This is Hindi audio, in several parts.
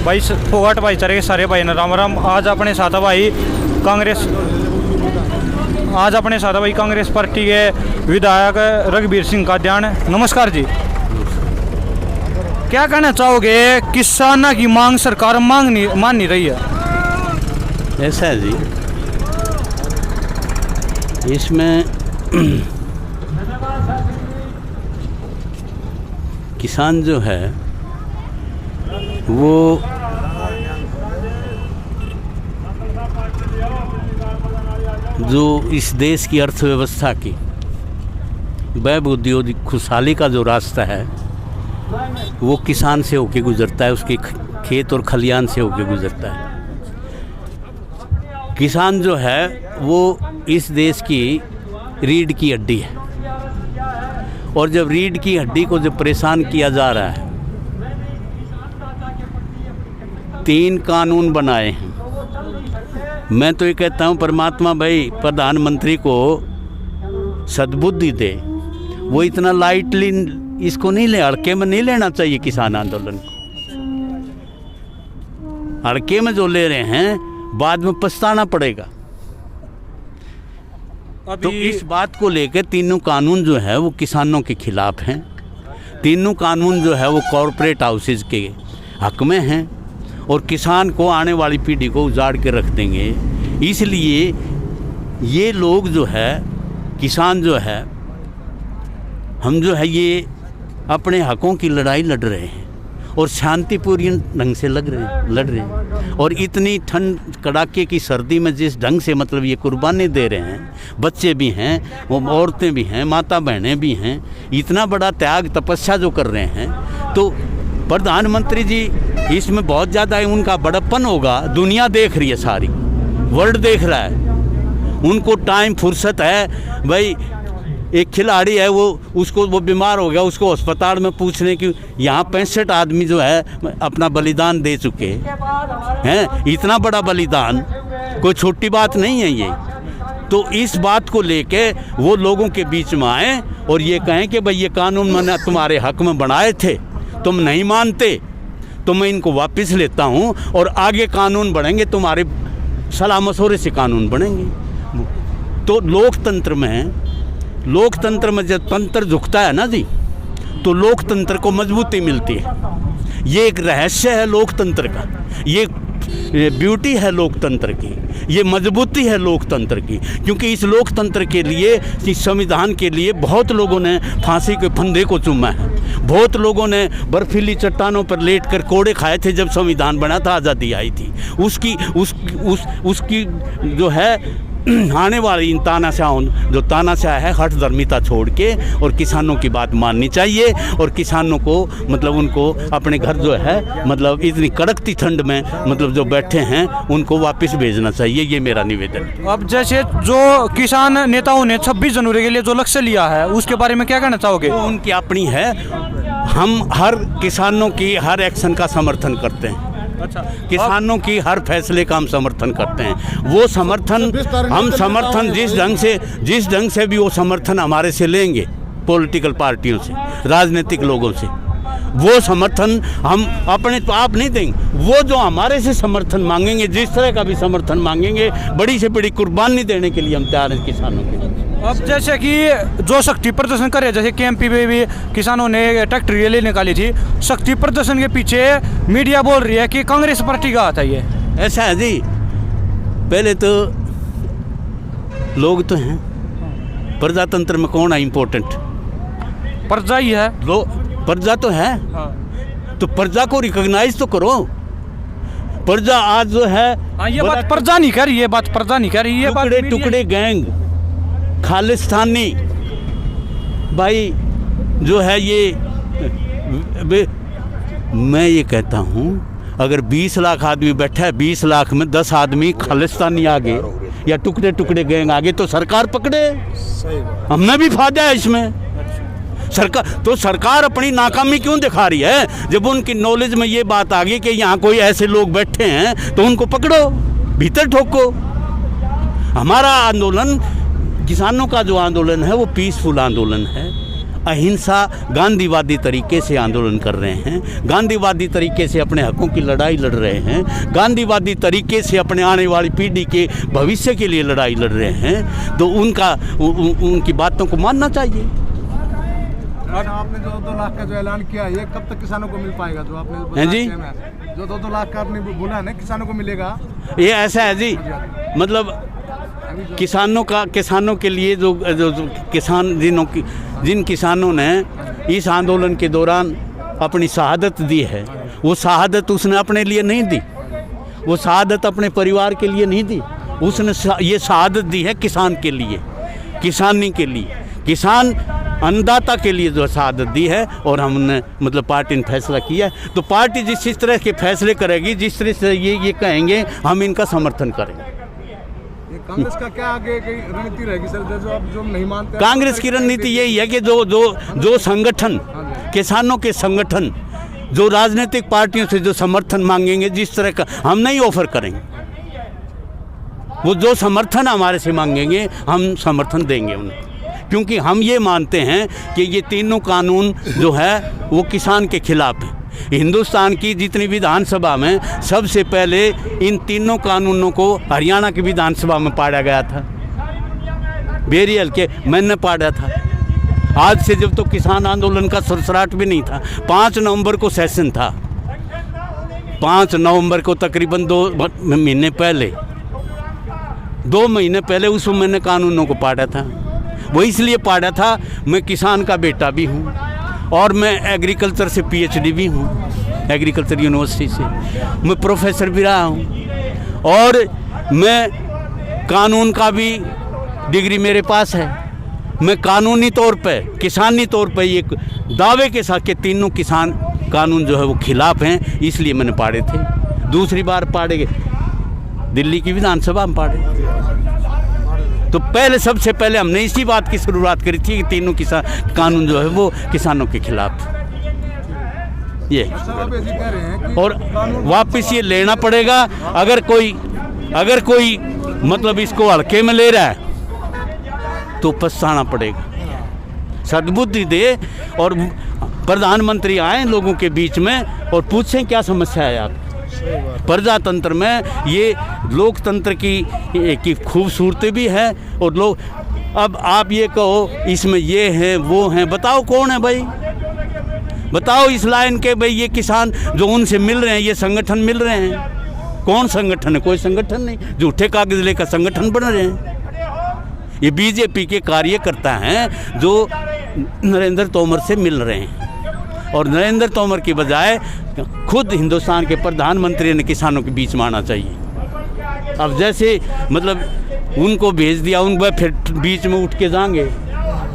भाई फोगाट भाईचारे के सारे भाई राम राम। आज अपने साथ भाई कांग्रेस पार्टी के विधायक रघुवीर सिंह का ध्यान। नमस्कार जी, क्या कहना चाहोगे? किसानों की मांग सरकार मान नहीं रही है। ऐसा है जी, इसमें किसान जो है वो जो इस देश की अर्थव्यवस्था की वैभव औद्योगिक खुशहाली का जो रास्ता है वो किसान से होके गुजरता है, उसके खेत और खलियान से होके गुजरता है। किसान जो है वो इस देश की रीढ़ की हड्डी है, और जब रीढ़ की हड्डी को जब परेशान किया जा रहा है, 3 कानून बनाए हैं। मैं तो ये कहता हूँ परमात्मा भाई प्रधानमंत्री को सद्बुद्धि दे, वो इतना लाइटली इसको नहीं ले, हड़के में नहीं लेना चाहिए किसान आंदोलन को। हड़के में जो ले रहे हैं बाद में पछताना पड़ेगा। तो इस बात को लेकर तीनों कानून जो है वो किसानों के खिलाफ हैं। तीनों कानून जो है वो कॉरपोरेट हाउसेज के हक में हैं और किसान को, आने वाली पीढ़ी को उजाड़ के रख देंगे। इसलिए ये लोग जो है, किसान जो है, हम जो है ये अपने हकों की लड़ाई लड़ रहे हैं और शांतिपूर्ण ढंग से लड़ रहे हैं। और इतनी ठंड कड़ाके की सर्दी में जिस ढंग से मतलब ये कुर्बानी दे रहे हैं, बच्चे भी हैं, वो औरतें भी हैं, माता बहनें भी हैं, इतना बड़ा त्याग तपस्या जो कर रहे हैं, तो प्रधानमंत्री जी इसमें बहुत ज़्यादा उनका बड़प्पन होगा। दुनिया देख रही है, सारी वर्ल्ड देख रहा है, उनको टाइम फुर्सत है भाई। एक खिलाड़ी है वो बीमार हो गया, उसको अस्पताल में पूछने की, यहाँ 65 आदमी जो है अपना बलिदान दे चुके हैं। इतना बड़ा बलिदान कोई छोटी बात नहीं है ये। तो इस बात को लेके वो लोगों के बीच में आए और ये कहें कि भाई ये कानून मैंने तुम्हारे हक में बनाए थे, तुम नहीं मानते तो मैं इनको वापस लेता हूँ और आगे कानून बढ़ेंगे, तुम्हारे सलाह मशवरे से कानून बनेंगे। तो लोकतंत्र में जब तंत्र झुकता है ना जी, तो लोकतंत्र को मजबूती मिलती है। ये एक रहस्य है लोकतंत्र का, ये ब्यूटी है लोकतंत्र की, ये मजबूती है लोकतंत्र की। क्योंकि इस लोकतंत्र के लिए, इस संविधान के लिए बहुत लोगों ने फांसी के फंदे को चूमा है, बहुत लोगों ने बर्फीली चट्टानों पर लेट कर कोड़े खाए थे जब संविधान बना था, आज़ादी आई थी। उसकी जो है आने वाली इन तानाशाह है, हठ धर्मिता छोड़ के और किसानों की बात माननी चाहिए। और किसानों को मतलब उनको अपने घर जो है मतलब इतनी कड़कती ठंड में मतलब जो बैठे हैं उनको वापस भेजना चाहिए, ये मेरा निवेदन। अब जैसे जो किसान नेताओं ने 26 जनवरी के लिए जो लक्ष्य लिया है उसके बारे में क्या कहना चाहोगे? वो उनकी अपनी है, हम हर किसानों की हर एक्शन का समर्थन करते हैं। अच्छा, किसानों की हर फैसले का हम समर्थन करते हैं। वो समर्थन हम समर्थन जिस ढंग से भी वो समर्थन हमारे से लेंगे, पॉलिटिकल पार्टियों से, राजनीतिक लोगों से, वो समर्थन हम अपने तो आप नहीं देंगे। वो जो हमारे से समर्थन मांगेंगे, जिस तरह का भी समर्थन मांगेंगे, बड़ी से बड़ी कुर्बानी देने के लिए हम तैयार हैं किसानों के लिए। अब जैसे कि जो शक्ति प्रदर्शन करे, जैसे केएमपी में भी किसानों ने ट्रैक्टर रैली निकाली थी, शक्ति प्रदर्शन के पीछे मीडिया बोल रही है कि कांग्रेस पार्टी का हाथ है ये। ऐसा है जी, पहले तो लोग तो हैं, प्रजातंत्र में कौन है इम्पोर्टेंट? प्रजा ही है। प्रजा तो है। हाँ। तो प्रजा को रिकॉग्नाइज तो करो। प्रजा आज जो है, ये बात प्रजा नहीं कह रही, ये बात प्रजा नहीं कह रही, ये बात टुकड़े गैंग, खालिस्तानी भाई जो है ये मैं ये कहता हूँ, अगर 20 लाख आदमी बैठा है, 20 लाख में 10 आदमी खालिस्तानी आगे या टुकड़े गैंग आगे, तो सरकार पकड़े। हमें भी फायदा है इसमें। सरकार अपनी नाकामी क्यों दिखा रही है? जब उनकी नॉलेज में ये बात आ गई कि यहाँ कोई ऐसे लोग बैठे हैं तो उनको पकड़ो, भीतर ठोको। हमारा आंदोलन, किसानों का जो आंदोलन है वो पीसफुल आंदोलन है, अहिंसा गांधीवादी तरीके से आंदोलन कर रहे हैं, गांधीवादी तरीके से अपने हकों की लड़ाई लड़ रहे हैं, गांधीवादी तरीके से अपने आने वाली पीढ़ी के भविष्य के लिए लड़ाई लड़ रहे हैं, तो उनकी बातों को मानना चाहिए। आपने जो 2 लाख का जो ऐलान किया, ये कब तक किसानों को मिल पाएगा? जो आपने हैं जी, जो 2 लाख का आपने बोला है ना, किसानों को मिलेगा? ये ऐसा है जी, मतलब किसानों के लिए जो किसान जिन किसानों ने इस आंदोलन के दौरान अपनी शहादत दी है, वो शहादत उसने अपने लिए नहीं दी, वो शहादत अपने परिवार के लिए नहीं दी, उसने ये शहादत दी है किसान के लिए, किसानी के लिए, किसान अन्नदाता के लिए जो शहादत दी है। और हमने मतलब पार्टी ने फैसला किया है, तो पार्टी जिस तरह के फैसले करेगी, जिस तरह से ये कहेंगे, हम इनका समर्थन करेंगे। कांग्रेस का क्या आगे की रणनीति रहेगी सर, जो आप जो नहीं मानते? कांग्रेस की रणनीति यही है कि जो संगठन, किसानों के संगठन जो राजनीतिक पार्टियों से जो समर्थन मांगेंगे, जिस तरह का हम नहीं ऑफर करेंगे, वो जो समर्थन हमारे से मांगेंगे हम समर्थन देंगे उनको, क्योंकि हम ये मानते हैं कि ये तीनों कानून जो है वो किसान के खिलाफ है। हिंदुस्तान की जितनी विधानसभा में सबसे पहले इन तीनों कानूनों को हरियाणा की विधानसभा में पढ़ा गया था, बेरियल के मैंने पढ़ा था। आज से जब तो किसान आंदोलन का सरसराहट भी नहीं था, 5 नवंबर को सेशन था, 5 नवंबर को तकरीबन 2 महीने पहले, 2 महीने पहले उस मैंने कानूनों को पढ़ा था। वो इसलिए पढ़ा था, मैं किसान का बेटा भी हूँ और मैं एग्रीकल्चर से PhD भी हूँ, एग्रीकल्चर यूनिवर्सिटी से मैं प्रोफेसर भी रहा हूँ, और मैं कानून का भी डिग्री मेरे पास है। मैं कानूनी तौर पे, किसानी तौर पे ये दावे के साथ कि तीनों किसान कानून जो है वो खिलाफ हैं, इसलिए मैंने पढ़े थे। दूसरी बार पढ़े दिल्ली की विधानसभा में पढ़े, तो पहले सबसे पहले हमने इसी बात की शुरुआत करी थी कि तीनों किसान कानून जो है वो किसानों के खिलाफ ये, और वापस ये लेना पड़ेगा। अगर कोई मतलब इसको हल्के में ले रहा है तो पछताना पड़ेगा। सद्बुद्धि दे और प्रधानमंत्री आए लोगों के बीच में और पूछें क्या समस्या है आप। प्रजातंत्र में ये लोकतंत्र की खूबसूरती भी है, और लोग, अब आप ये कहो इसमें ये है वो है, बताओ कौन है भाई, बताओ इस लाइन के भाई ये किसान जो उनसे मिल रहे हैं, ये संगठन मिल रहे हैं, कौन संगठन है? कोई संगठन नहीं, झूठे कागज लेकर संगठन बन रहे हैं। ये बीजेपी के कार्यकर्ता हैं जो नरेंद्र तोमर से मिल रहे हैं, और नरेंद्र तोमर की बजाय खुद हिंदुस्तान के प्रधानमंत्री ने किसानों के बीच में आना चाहिए। अब जैसे मतलब उनको भेज दिया, उन फिर बीच में उठ के जाएंगे,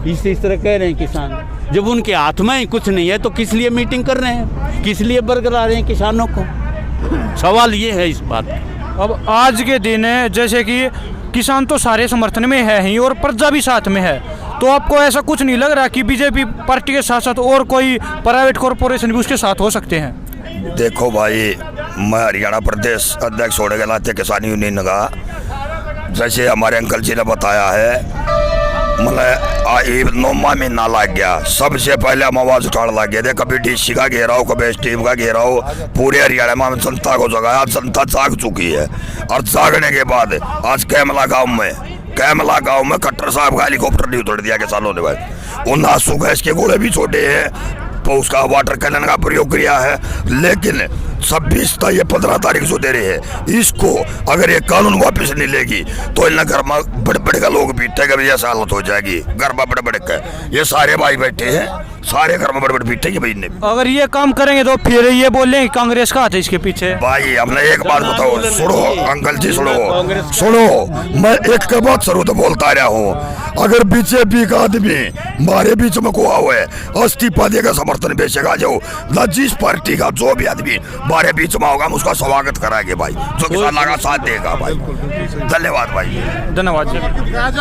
इस तरह कह रहे हैं किसान। जब उनके हाथ में ही कुछ नहीं है तो किस लिए मीटिंग कर रहे हैं, किस लिए बरकरार रहे हैं किसानों को? सवाल ये है इस बात का। अब आज के दिन है जैसे कि किसान तो सारे समर्थन में है ही और प्रजा भी साथ में है, तो आपको ऐसा कुछ नहीं लग रहा कि बीजेपी पार्टी के साथ साथ और कोई प्राइवेट कॉरपोरेशन भी उसके साथ हो सकते हैं? देखो भाई, मैं हरियाणा प्रदेश अध्यक्ष होने के नाते किसान यूनियन का, जैसे हमारे अंकल जी ने बताया है, मतलब 9 महीना लग गया। सबसे पहले हम आवाज उठाने लग गए थे, कभी डीसी का घेराव, कभी एसटीएम का घेराव, पूरे हरियाणा में जनता को जगाया। जनता जाग चुकी है, और जागने के बाद आज कैमला गांव में खट्टर साहब का हेलीकॉप्टर नहीं उतर दिया किसानों ने भाई। उन आंसू गैस के गोले भी छोड़े हैं, तो उसका वाटर कैनन का प्रयोग किया है। लेकिन 26 ये 15 तारीख जो दे रहे हैं, इसको अगर ये कानून वापस नहीं लेगी तो इन घर में बड़े बड़े का लोग पीटेगा, ऐसा हालत हो जाएगी। घर में बड़े बड़े का ये सारे भाई बैठे हैं, सारे घर में बड़े बड़े पीटेंगे भाई ने। अगर ये काम करेंगे तो फिर ये बोल रहे हैं कांग्रेस का हाथ है इसके पीछे। भाई हमने एक बात बताओ, सुनो अंकल जी, सुनो, मैं एक के बाद शुरू तो बोलता रहा हूँ। अगर बीजेपी का आदमी हमारे बीच में कोई हुआ है, इस्तीफा देगा, समर्थन बेचेगा, जो ना जिस पार्टी का जो भी आदमी हमारे बीच में होगा, हम उसका स्वागत कराएंगे भाई, जो किसान का साथ देगा भाई। धन्यवाद भाई, धन्यवाद।